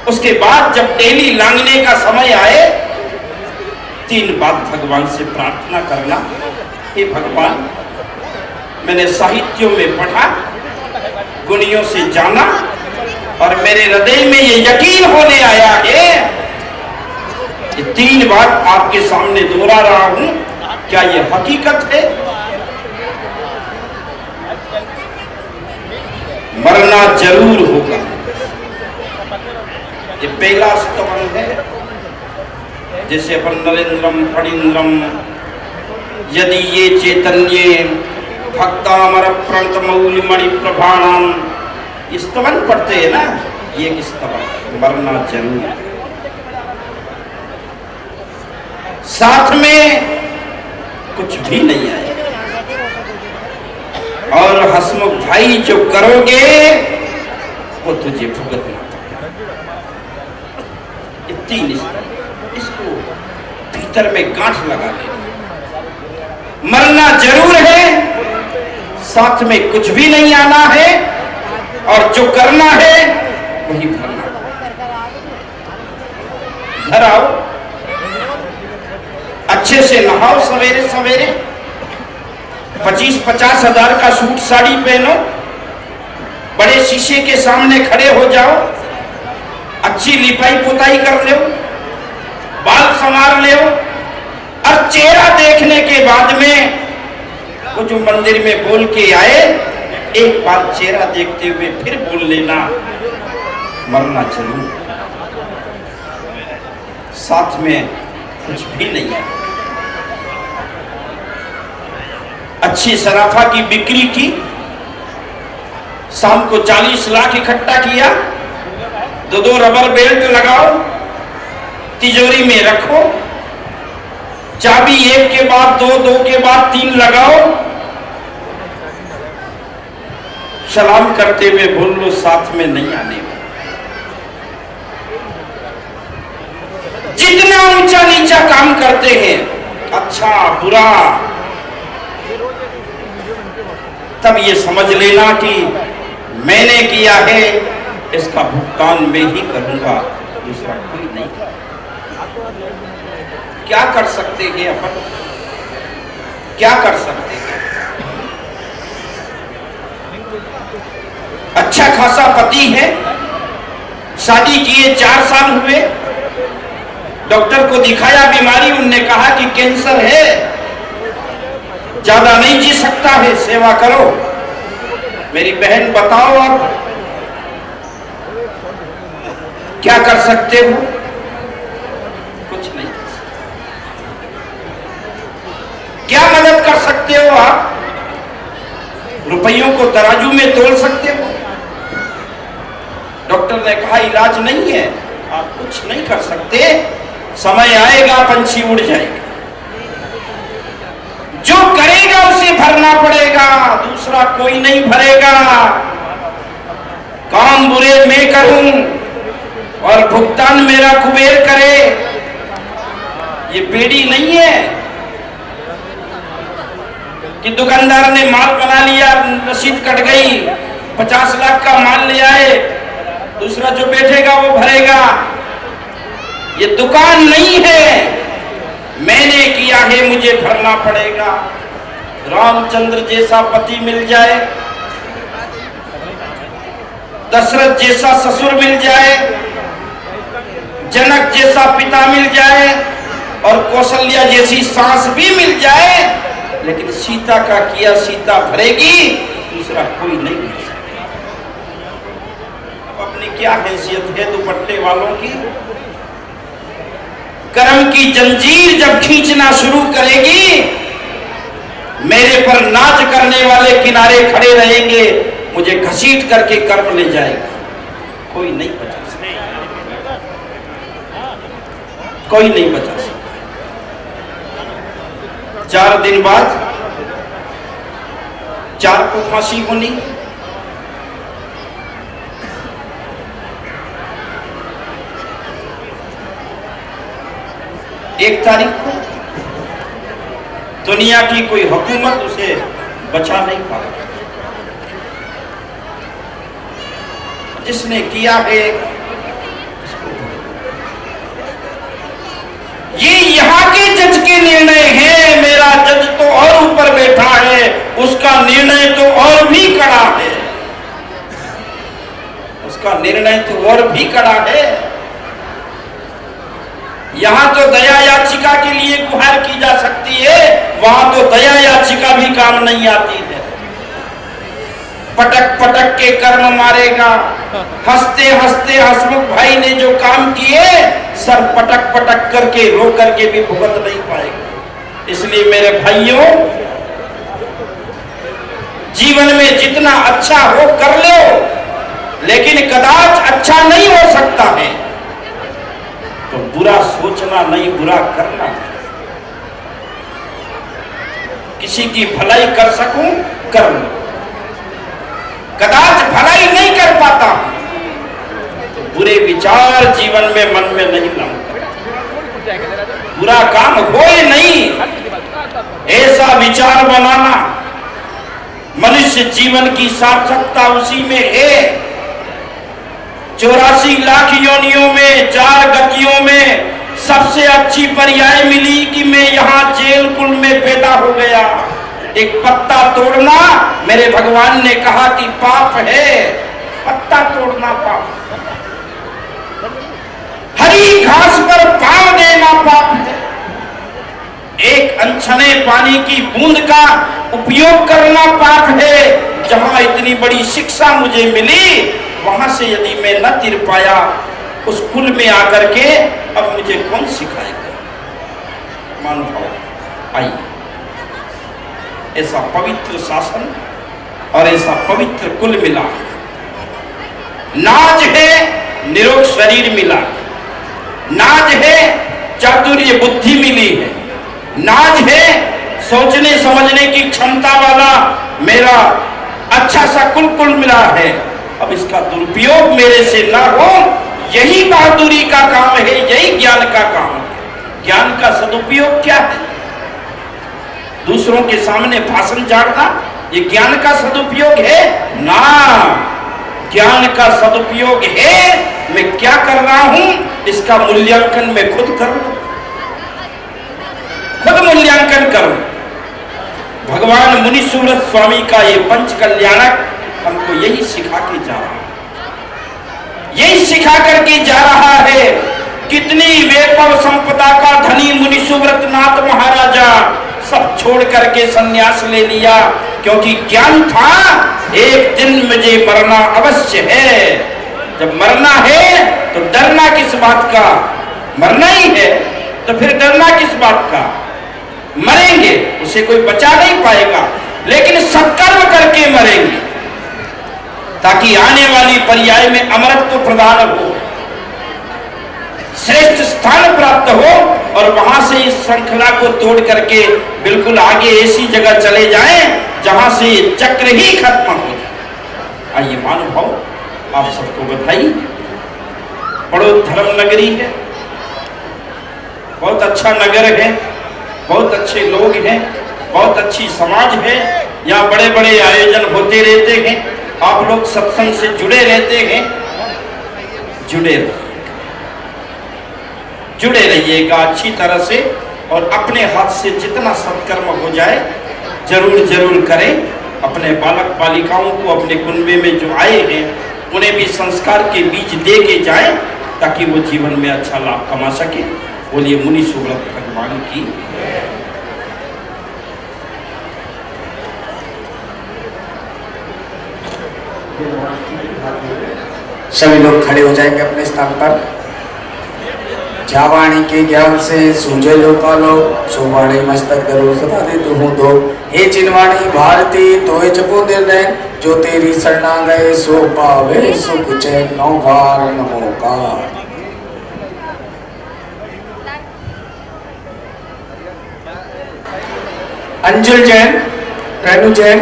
उसके बाद जब डेली लांगने का समय आए, 3 बात भगवान से प्रार्थना करना। हे भगवान, मैंने साहित्यों में पढ़ा, गुणियों से जाना, और मेरे हृदय में ये यकीन होने आया है, ये 3 बात आपके सामने दोहरा रहा हूं, क्या ये हकीकत है? मरना जरूर होगा। ये पहला स्तवन है, जैसे अपन नरेंद्रम फणींद्रम यदि ये चैतन्य भक्तामर प्रणत मौलि मणि प्रभाणम, स्तवन पढ़ते हैं ना, ये स्तवन मरना जरूर। साथ में कुछ भी नहीं आएगा, और हसमुख भाई जो करोगे वो तुझे भुगतना पड़ेगा। ये 3 इसको भीतर में गांठ लगा ले। मरना जरूर है, साथ में कुछ भी नहीं आना है, और जो करना है वही भरना। घर आओ, अच्छे से नहाओ, सवेरे सवेरे 25-50 हजार का सूट साड़ी पहनो, बड़े शीशे के सामने खड़े हो जाओ, अच्छी लिपाई पुताई कर लो, बाल संवार लो, और चेहरा देखने के बाद में वो जो मंदिर में बोल के आए, एक बार चेहरा देखते हुए फिर बोल लेना, मरना जरूर, साथ में कुछ भी नहीं है। अच्छी सराफा की बिक्री की, शाम को 40 लाख इकट्ठा किया, 2 रबर बेल्ट लगाओ, तिजोरी में रखो, चाबी 1 के बाद 2, 2 के बाद 3 लगाओ, सलाम करते हुए बोल लो, साथ में नहीं आने वाला। जितना ऊंचा नीचा काम करते हैं, अच्छा बुरा, तब ये समझ लेना कि मैंने किया है, इसका भुगतान मैं ही करूंगा, दूसरा कोई नहीं। क्या कर सकते हैं अपन? क्या कर सकते हैं? अच्छा खासा पति है, शादी किए 4 साल हुए, डॉक्टर को दिखाया बीमारी, उनने कहा कि कैंसर है, ज्यादा नहीं जी सकता है, सेवा करो। मेरी बहन बताओ आप क्या कर सकते हो? कुछ नहीं कर सकते। क्या मदद कर सकते हो आप? रुपयों को तराजू में तोल सकते हो? डॉक्टर ने कहा इलाज नहीं है, आप कुछ नहीं कर सकते, समय आएगा पंछी उड़ जाएगा। जो करेगा उसे भरना पड़ेगा, दूसरा कोई नहीं भरेगा। काम बुरे मैं करूं और भुगतान मेरा कुबेर करे, ये बेड़ी नहीं है कि दुकानदार ने माल बना लिया, रसीद कट गई, 50 लाख का माल ले आए, दूसरा जो बैठेगा वो भरेगा। ये दुकान नहीं है, मैंने किया है, मुझे भरना पड़ेगा। रामचंद्र जैसा पति मिल जाए, दशरथ जैसा ससुर मिल जाए, जनक जैसा पिता मिल जाए, और कौशल्या जैसी सास भी मिल जाए, लेकिन सीता का किया सीता भरेगी, दूसरा कोई नहीं भर सकता। अब अपनी क्या हैसियत है दुपट्टे वालों की? कर्म की जंजीर जब खींचना शुरू करेगी, मेरे पर नाच करने वाले किनारे खड़े रहेंगे, मुझे घसीट करके कर्म ले जाएगा। कोई नहीं बचा सकता, कोई नहीं बचा सकता। 4 दिन बाद 4 को फांसी होनी, 1 तारीख को दुनिया की कोई हुकूमत उसे बचा नहीं पाएगी। जिसने किया है ये यहाँ के जज के निर्णय है, मेरा जज तो और ऊपर बैठा है, उसका निर्णय तो और भी कड़ा है, उसका निर्णय तो और भी कड़ा है। यहां तो दया याचिका के लिए गुहार की जा सकती है, वहां तो दया याचिका भी काम नहीं आती है। पटक पटक के कर्म मारेगा। हंसते हंसते हसमुख भाई ने जो काम किए, सर पटक पटक करके रो करके भी भुगत नहीं पाएगा। इसलिए मेरे भाइयों, जीवन में जितना अच्छा हो कर लो, लेकिन कदाच अच्छा नहीं हो सकता है तो बुरा सोचना नहीं, बुरा करना। किसी की भलाई कर सकूं, कर लूं। कदाच भलाई नहीं कर पाता तो बुरे विचार जीवन में मन में नहीं लाऊंगा। बुरा काम होए नहीं, ऐसा विचार बनाना। मनुष्य जीवन की सार्थकता उसी में है। 84 लाख योनियों में 4 गतियों में सबसे अच्छी पर्याय मिली कि मैं यहाँ जेल कुल में पैदा हो गया। एक पत्ता तोड़ना, मेरे भगवान ने कहा कि पाप है, पत्ता तोड़ना पाप। हरी घास पर पांव देना पाप है। एक अनछने पानी की बूंद का उपयोग करना पाप है। जहां इतनी बड़ी शिक्षा मुझे मिली, वहां से यदि मैं न तिर पाया उस कुल में आकर के, अब मुझे कौन सिखाएगा? महानुभाव, आइए, ऐसा पवित्र शासन और ऐसा पवित्र कुल मिला। नाज है, निरोग शरीर मिला। नाज है, चातुर्य बुद्धि मिली है। नाज है, सोचने समझने की क्षमता वाला मेरा अच्छा सा कुल मिला है। अब इसका दुरुपयोग मेरे से ना हो, यही बहादुरी का काम है, यही ज्ञान का काम है। ज्ञान का सदुपयोग क्या है? दूसरों के सामने भाषण झाड़ना, ये ज्ञान का सदुपयोग है ना। ज्ञान का सदुपयोग है मैं क्या कर रहा हूं, इसका मूल्यांकन मैं खुद करूं, खुद मूल्यांकन करूं। भगवान मुनि सुव्रत स्वामी का ये पंच कल्याणक हमको यही सिखा के जा रहा है, यही सिखा करके जा रहा है। कितनी वैभव संपदा का धनी मुनि सुव्रत नाथ महाराजा सब छोड़ करके संन्यास ले लिया, क्योंकि ज्ञान था एक दिन मुझे मरना अवश्य है। जब मरना है तो डरना किस बात का? मरना ही है तो फिर डरना किस बात का? मरेंगे, उसे कोई बचा नहीं पाएगा, लेकिन सत्कर्म करके मरेंगे ताकि आने वाली पर्याय में अमरत्व प्रदान हो, श्रेष्ठ स्थान प्राप्त हो, और वहां से इस श्रृंखला को तोड़ करके बिल्कुल आगे ऐसी जगह चले जाएं जहां से चक्र ही खत्म हो जाए। आइए महानुभाव, आप सबको बधाई। बड़ो धर्म नगरी है, बहुत अच्छा नगर है, बहुत अच्छे लोग हैं, बहुत अच्छी समाज है। यहाँ बड़े बड़े आयोजन होते रहते हैं। आप लोग सत्संग से जुड़े रहते हैं, जुड़े रहिएगा अच्छी तरह से, और अपने हाथ से जितना सत्कर्म हो जाए जरूर जरूर करें। अपने बालक बालिकाओं को अपने कुनबे में जो आए हैं उन्हें भी संस्कार के बीज दे के जाए ताकि वो जीवन में अच्छा लाभ कमा सके। बोलिए मुनि सुव्रत भगवान की। सभी लोग खड़े हो जाएंगे अपने स्थान पर। जावाणी के ज्ञान से सूझे लोकालो सोवाणी मस्तक करो सदा दे तू दो हे चिनवाणी भारती तोय जपो दिल रैन जो तेरी शरणा गए सो पावे सुख चैन नौ बार नमोकार। अंजुल जैन, रेणु जैन,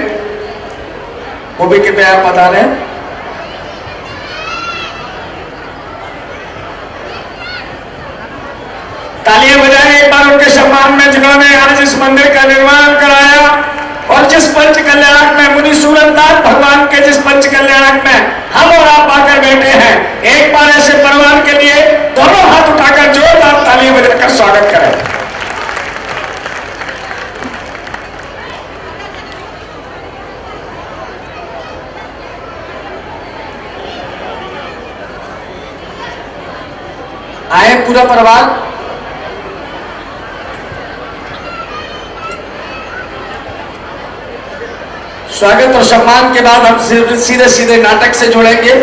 वो भी कृपया बता रहे। तालियां बजाएं एक बार उनके सम्मान में जिन्होंने आज इस मंदिर का निर्माण कराया और जिस पंच कल्याणक में मुनि सूरदास भगवान के जिस पंच कल्याणक में हम और आप आकर बैठे हैं, एक बार ऐसे परिवार के लिए दोनों हाथ उठाकर जोरदार तालियां बजाकर स्वागत करें। आए पूरा परिवार। स्वागत और सम्मान के बाद हम सीधे सीधे नाटक से जुड़ेंगे।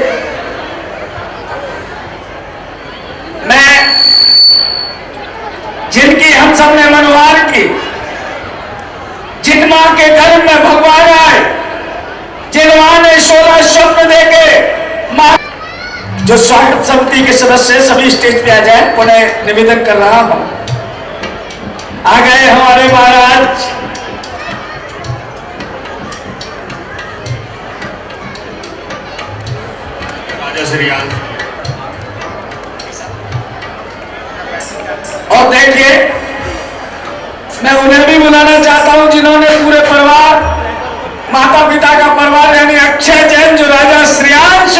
मैं जिनकी हम सब ने मनवार की, जिन मां के गर्भ में भगवान आए, जिन मां ने 16 स्वप्न देके मां, जो स्वागत समिति के सदस्य सभी स्टेज पे आ जाए, उन्हें निवेदन कर रहा हूं। आ गए हमारे महाराज राजा श्रीयांश। और देखिए मैं उन्हें भी बुलाना चाहता हूं जिन्होंने पूरे परिवार, माता पिता का परिवार यानी अक्षय जैन, जो राजा श्रीयांश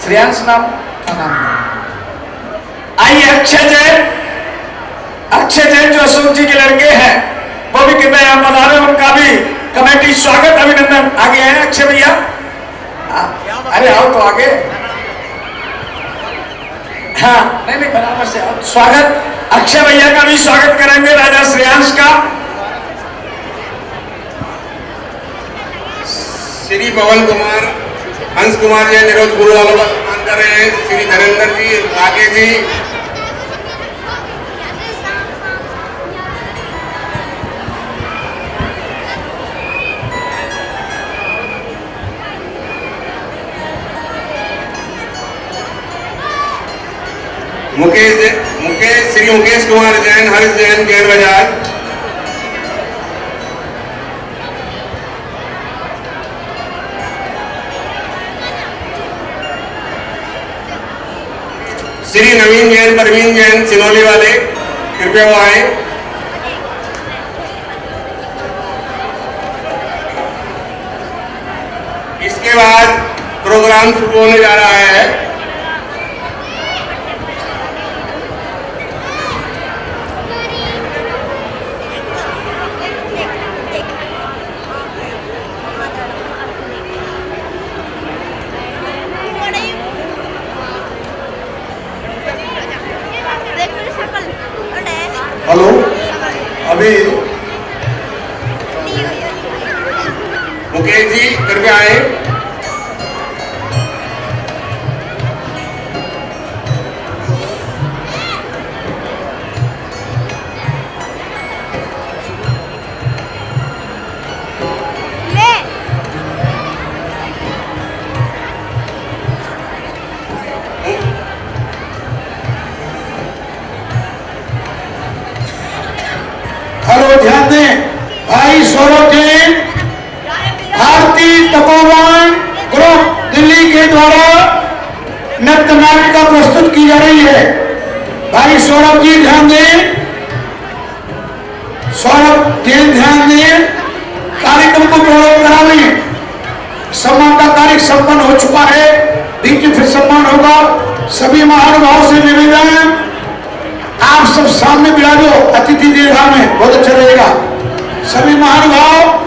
श्रेयांश नाम आइए अक्षय जैन जो अशोक जी के लड़के हैं, वो भी कृपया यहाँ बता रहे, उनका भी कमेटी स्वागत अभिनंदन। आगे आए अक्षय भैया, अरे आओ तो आगे। हाँ नहीं बराबर से आओ। स्वागत अक्षय भैया का भी स्वागत करेंगे, राजा श्रेयांश का। श्री पवन कुमार, हंस कुमार जी निरोध गुरु वालों का सम्मान कर रहे हैं। श्री धरेंद्र जी, आगे जी, श्री मुकेश कुमार जैन, हर्ष जैन, गेर बाजार, श्री नवीन जैन, परवीन जैन, सिनौली वाले, कृपया वो आए। इसके बाद प्रोग्राम शुरू होने जा रहा है। हेलो, अभी मुकेश जी कृपया आए। हेलो, ध्यान दें, भाई सौरभ जैन भारतीय तपोवन ग्रुप दिल्ली के द्वारा नृत्य नाटिका प्रस्तुत की जा रही है। भाई सौरभ जी ध्यान दें, सौरभ जैन ध्यान दें, कार्यक्रम को प्रारंभ करा लें। सम्मान का कार्य संपन्न हो चुका है, बीच में फिर सम्मान होगा। सभी महानुभाव से निवेदन, आप सब सामने बिराजो अतिथि देवता में, बहुत अच्छा रहेगा। सभी महानुभाव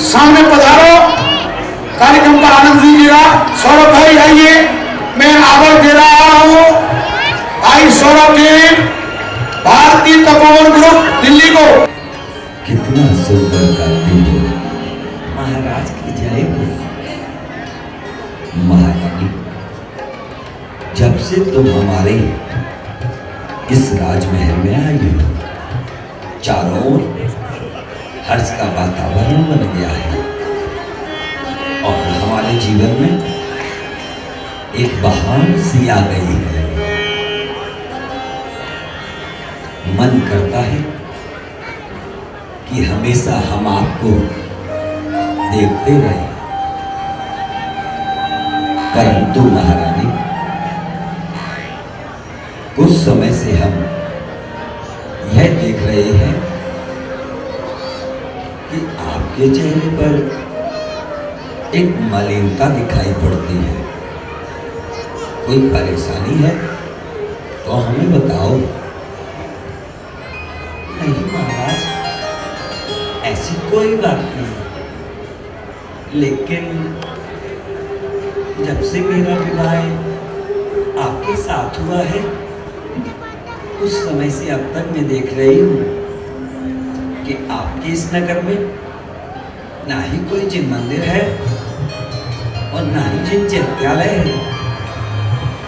सामने पधारो, कार्यक्रम का आनंद लीजिएगा। सौरभ भाई आइए, मैं आभार दे रहा हूं भाई सौरभ जी, भारतीय तपोवन ग्रुप दिल्ली को। कितना सुंदर गाती हो, महाराज की जय हो। महारानी, जब से तुम हमारे इस राजमहल में आई हूँ। चारों ओर हर्ष का वातावरण बन गया है और हमारे जीवन में एक बहार सी आ गई है। मन करता है कि हमेशा हम आपको देखते रहे, परंतु महारानी कुछ समय से हम यह देख रहे हैं कि आपके चेहरे पर एक मलिनता दिखाई पड़ती है। कोई परेशानी है तो हमें बताओ। नहीं महाराज, ऐसी कोई बात नहीं, लेकिन जब से मेरा विवाह आपके साथ हुआ है कुछ समय से अब तक मैं देख रही हूँ कि आपके इस नगर में ना ही कोई जिन मंदिर है और ना ही जिन चैत्यालय है,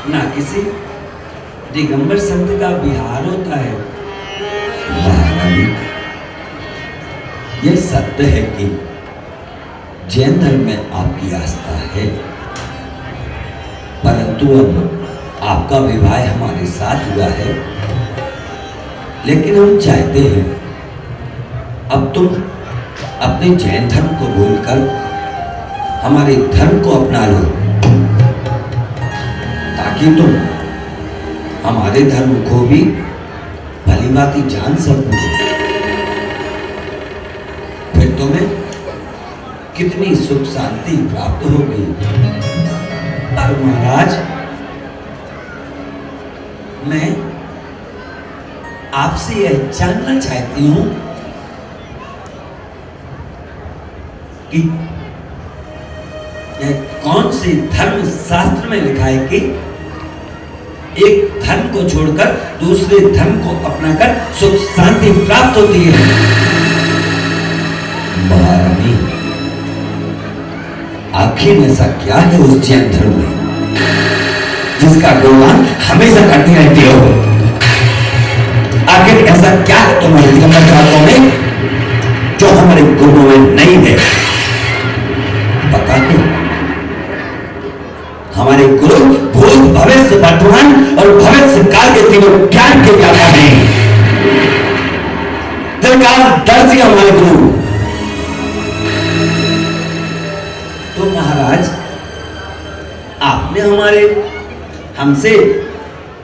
ना किसी दिगंबर संत का विहार होता है। महारानी, यह सत्य है कि जैन धर्म में आपकी आस्था है, परंतु अब आपका विवाह हमारे साथ हुआ है, लेकिन हम चाहते हैं अब तुम अपने जैन धर्म को भूलकर हमारे धर्म को अपना लो, ताकि तुम हमारे धर्म को भी भलीभांति जान सको। फिर तुम्हें कितनी सुख शांति प्राप्त होगी। पर महाराज, मैं आपसे यह जानना चाहती हूं कि यह कौन से धर्म शास्त्र में लिखा है कि एक धर्म को छोड़कर दूसरे धर्म को अपनाकर सुख शांति प्राप्त होती है। महारानी, आखिर ऐसा क्या है उस जैन धर्म में जिसका गुणगान हमेशा करती रहती हो? आखिर ऐसा क्या है तुम्हारे दिगंबर ग्रंथों में जो हमारे गुरुओं में नहीं है? पता नहीं। हमारे गुरु भूत भविष्य वर्तमान और भविष्य काल के तीनों ज्ञान के व्यापा हैं। त्रिकालदर्शी हमारे गुरु। तो महाराज, आपने हमसे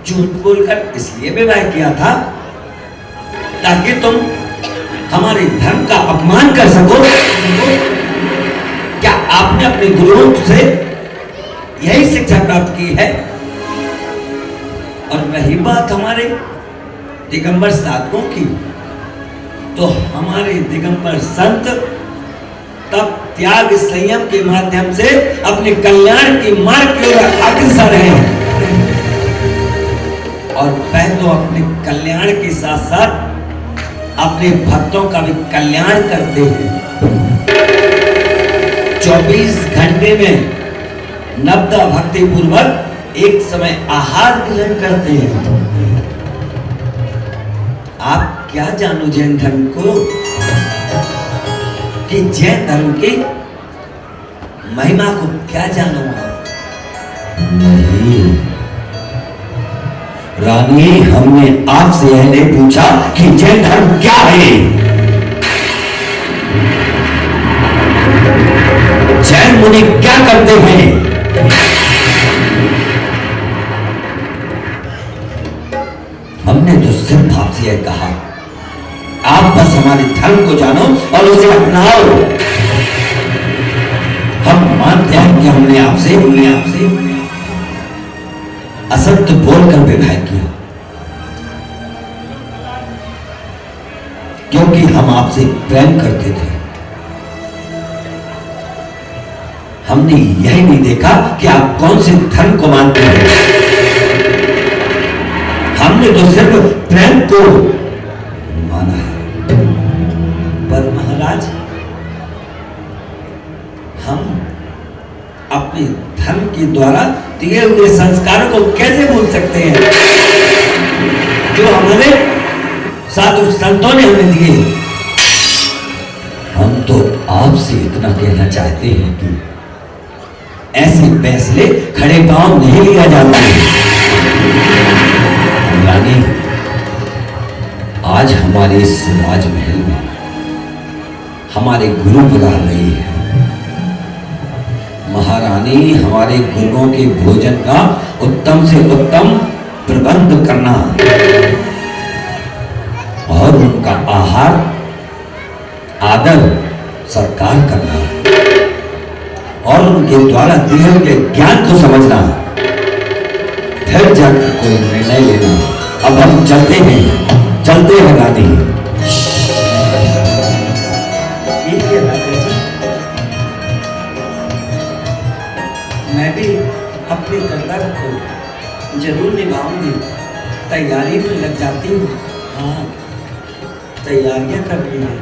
झूठ बोलकर इसलिए विवाह किया था ताकि तुम हमारे धर्म का अपमान कर सको। क्या आपने अपने गुरुओं से यही शिक्षा प्राप्त की है? और रही बात हमारे दिगंबर साधकों की, तो हमारे दिगंबर संत तब त्याग संयम के माध्यम से अपने कल्याण की मार्ग की ओर अग्रसर हैं और वह तो अपने कल्याण के साथ साथ अपने भक्तों का भी कल्याण करते हैं। 24 घंटे में नवदा भक्ति पूर्वक एक समय आहार ग्रहण करते हैं। आप क्या जानो जैन धर्म को कि जैन धर्म की महिमा को क्या जानो आप? नहीं रानी, हमने आपसे यह नहीं पूछा कि जैन धर्म क्या है। जैन मुनि क्या करते हैं? हमने तो सिर्फ आपसे यह कहा, आप बस हमारे धर्म को जानो और उसे अपनाओ। हम मानते हैं कि हमने आपसे असत्य बोलकर विवाह किया, क्योंकि हम आपसे प्रेम करते थे। हमने यह नहीं देखा कि आप कौन से धर्म को मानते हैं। हमने तो सिर्फ प्रेम को माना है। पर महाराज, हम अपने धर्म के द्वारा दिए हुए संस्कारों को कैसे भूल सकते हैं? जो हमारे साधु संतों ने हमें दिए। हम तो आपसे इतना कहना चाहते हैं कि ऐसे फैसले खड़े पांव नहीं लिया जाता है। रानी, आज हमारे इस राजमहल में हमारे गुरु बुला रही है। महारानी, हमारे गुरुओं के भोजन का उत्तम से उत्तम प्रबंध करना और उनका आहार आदर सत्कार करना और उनके द्वारा दिए हुए ज्ञान को समझना, फिर जाकर कोई निर्णय लेना। अब हम चलते हैं रानी। ठीक है दादा जी, मैं भी अपने कर्तव्य को जरूर निभाऊंगी। तैयारी में लग जाती हूँ। हाँ, तैयारियां करनी है।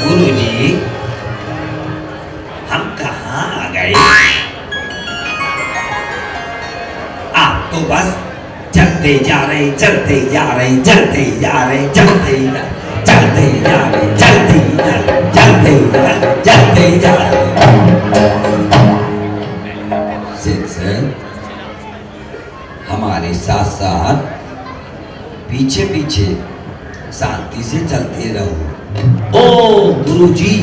गुरुजी, हम कहाँ आ गए? आप तो बस चलते जा रहे, चलते जा रहे, चलते जा रहे, चलते जा रहे, चलते जा रहे। सर, हमारे साथ साथ पीछे पीछे शांति से चलते रहो। ओ गुरुजी,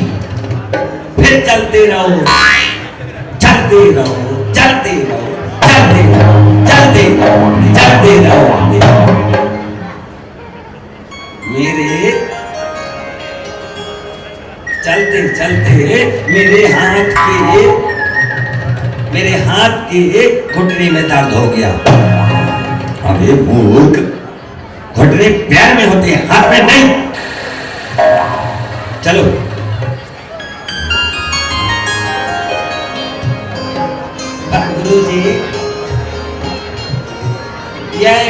फिर चलते रहो, चलते रहो, चलते रहो, चलते रहो, चलते रहो, चलते रहो। मेरे चलते चलते मेरे हाथ के घुटने में दर्द हो गया। अबे मूर्ख, घुटने पैर में होते हैं, हाथ में नहीं। चलो। गुरुजी, यह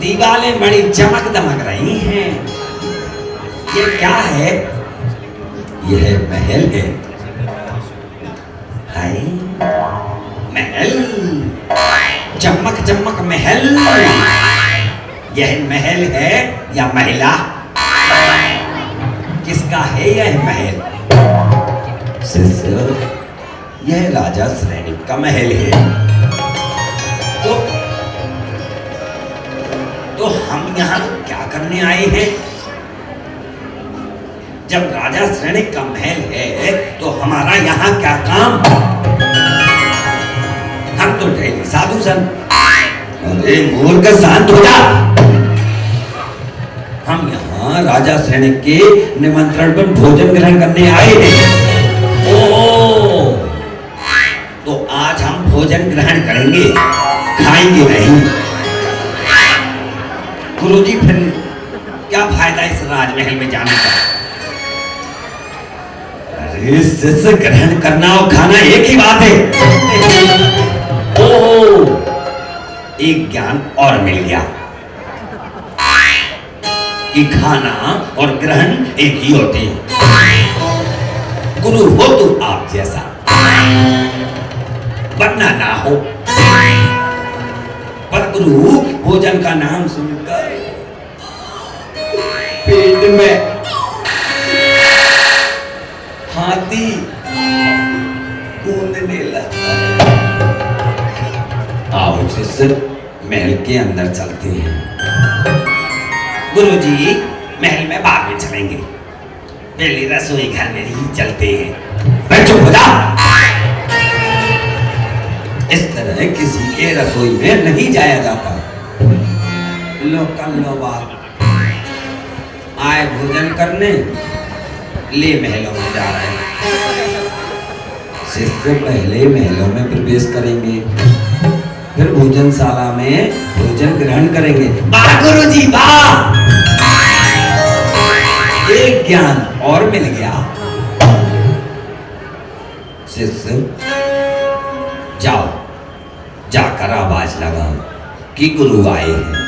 दीवारें बड़ी चमक दमक रही हैं। ये क्या है? यह महल है। हाय, महल, चमक चमक महल। यह महल है या महिला? किसका है यह महल? शिष्य, यह राजा श्रेणिक का महल है। तो हम यहाँ क्या करने आए हैं? जब राजा श्रेणिक का महल है तो हमारा यहाँ क्या काम? हम तो डेली साधु संत। अरे मूर्ख, शांत हो जा। हम यहाँ राजा श्रेणिक के निमंत्रण पर भोजन ग्रहण करने आए हैं। ओह, तो आज हम भोजन ग्रहण करेंगे, खाएंगे नहीं। गुरुजी, फिर क्या फायदा इस राजमहल में जाने का? अरे शिष्य, ग्रहण करना और खाना एक ही बात है। ओह, एक ज्ञान और मिल गया कि खाना और ग्रहण एक ही होते हैं। गुरु हो तो आप जैसा। बनना ना हो, पर गुरु भोजन का नाम सुनकर पेट में हाथी कूदने लगा है। आओ शिष्य, महल के अंदर चलते हैं। गुरुजी, महल में बाद में चलेंगे, पहले रसोई घर में ही चलते हैं। बैठो बता, इस तरह किसी के रसोई में नहीं जाया जाता। लो कल लो बात आए भोजन करने, ले महलों में जा रहे हैं। शिष्य पहले महलों में प्रवेश करेंगे, फिर भोजनशाला में भोजन ग्रहण करेंगे। वाह गुरुजी वाह, एक ज्ञान और मिल गया। शिष्य जाओ, जाकर आवाज लगाओ कि गुरु आए हैं।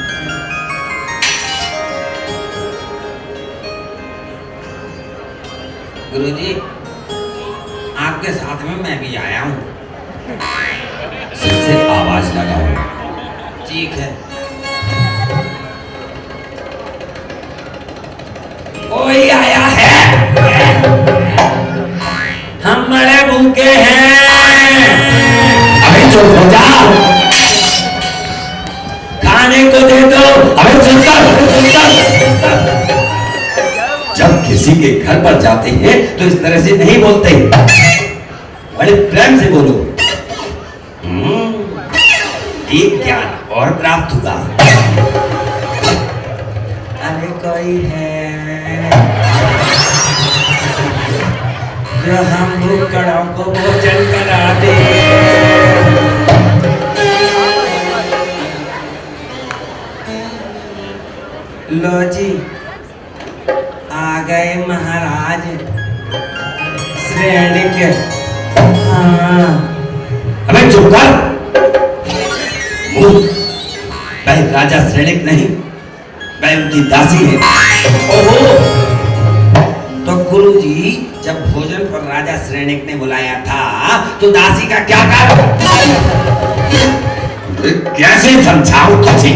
गुरुजी, आपके साथ में मैं भी आया हूं। शिष्य आवाज लगाओ। ठीक है। कोई आया है? हम बड़े भूखे हैं। अबे चुप हो जा, खाने को दे दो। अबे चुप कर। जब किसी के घर पर जाते हैं तो इस तरह से नहीं बोलते, बड़े प्रेम से बोलो। एक ज्ञान और प्राप्त हुआ। अरे कोई है जो हम भूखड़ों को भोजन करा दे। लो जी, आ गए महाराज श्रेणिक। हाँ, अबे चुप कर। भाई राजा श्रेणिक नहीं, मैं उनकी दासी है। ओहो, तो गुरुजी जब भोजन पर राजा श्रेणिक ने बुलाया था तो दासी का क्या कारण? कैसे समझाऊं तुझे?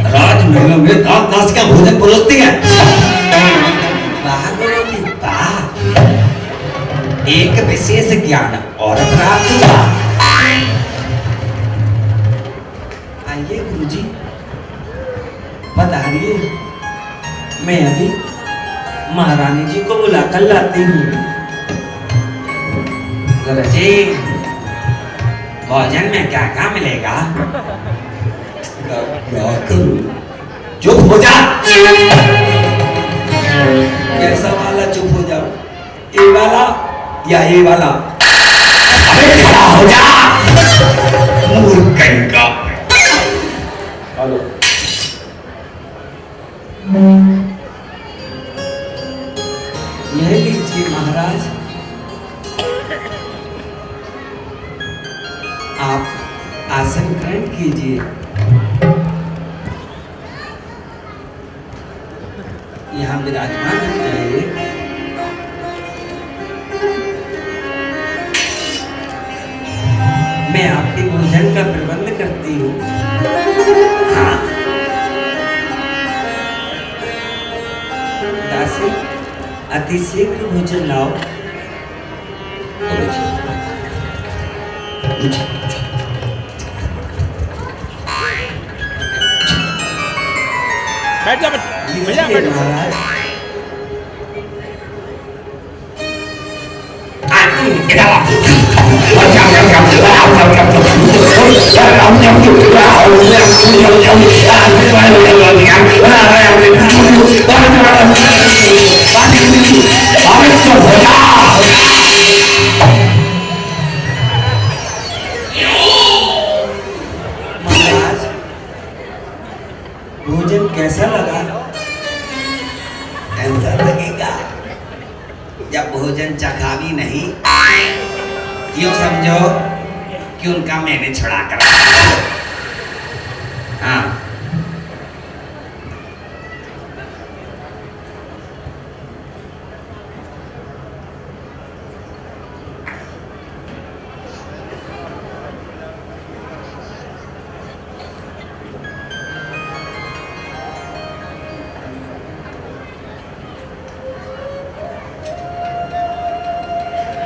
राजमहलों में दास का भोजन परोसती है। गुरुजी वाह, एक विशेष ज्ञान और प्राप्त हुआ। आइए गुरुजी, बताइए, मैं अभी महारानी जी को बुलाकर लाती हूँ। गुरुजी, भोजन में क्या क्या मिलेगा? क्या करूं? चुप हो जा। कैसा वाला चुप हो जाओ? ये वाला या ये वाला? अबे खड़ा हो जा, मूर्ख का। हेलो, यह लीजिए महाराज, आप आसन ग्रहण कीजिए। यहाँ विराजमान हो जाइए। मैं आपके भोजन का प्रबंध करती हूँ। हाँ दासी, अति शीघ्र भोजन लाओ। बैठ जा भैया, बैठ महाराज। महाराज, भोजन कैसा लगा? ऐसा लगेगा जब भोजन चखा भी नहीं, यूं समझो कि उनका मैंने छुड़ा कर। हाँ,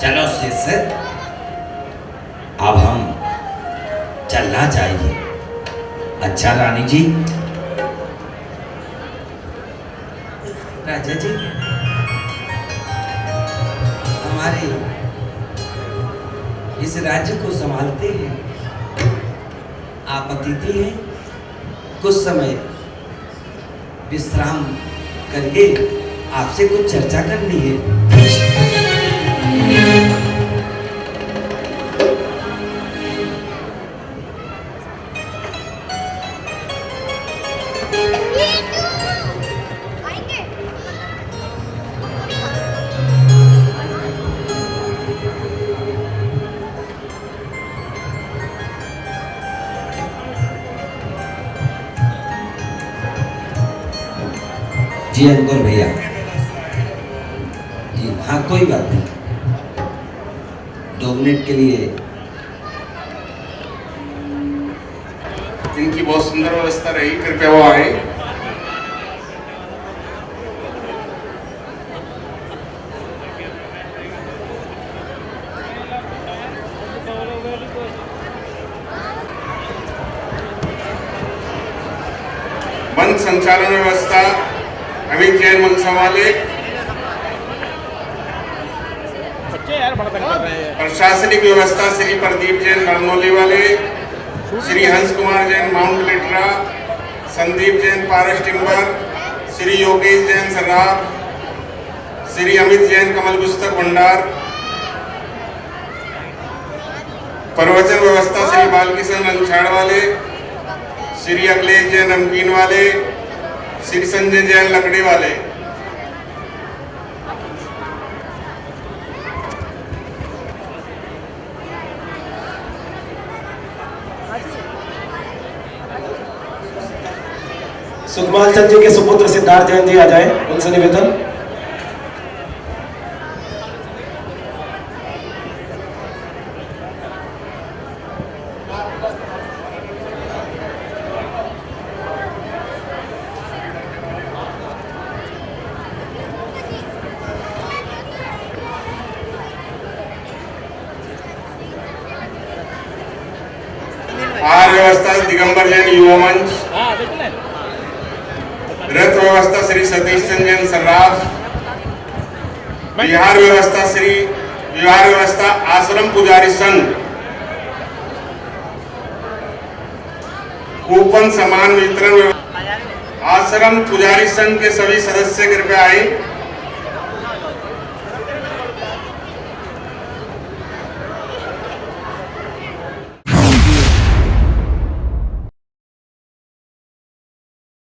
चलो शिष्य, अब हम चलना चाहिए। अच्छा रानी जी, राजा जी, हमारे इस राज्य को संभालते हैं, आप अतिथि हैं, कुछ समय विश्राम करिए, आपसे कुछ चर्चा करनी है। जी अंकुर भैया, जी हाँ, कोई बात नहीं, 2 मिनट के लिए। इनकी बहुत सुंदर व्यवस्था रही, कृपया वो आए। मंच संचालन व्यवस्था अमित जैन मंच संभाले। प्रशासनिक व्यवस्था श्री प्रदीप जैन बरनौली वाले, श्री हंस कुमार जैन माउंट लिटरा, संदीप जैन पारस टिम्बर, श्री योगेश जैन सर्राफ, श्री अमित जैन कमल पुस्तक भंडार। प्रवचन व्यवस्था श्री बालकिशन अंछाड़ वाले, श्री अखिलेश जैन नमकीन वाले, श्री संजय जैन लकड़ी वाले। सुखमाल चंद जी के सुपुत्र सिद्धार्थ जैन जी आ जाए, उनसे निवेदन। आहार व्यवस्था दिगंबर जैन युवा मंच। रथ व्यवस्था श्री सतीश चंद जैन सर्राफ। विहार व्यवस्था आश्रम पुजारी संघ। कूपन सामान वितरण आश्रम पुजारी संघ के सभी सदस्य कृपया आए।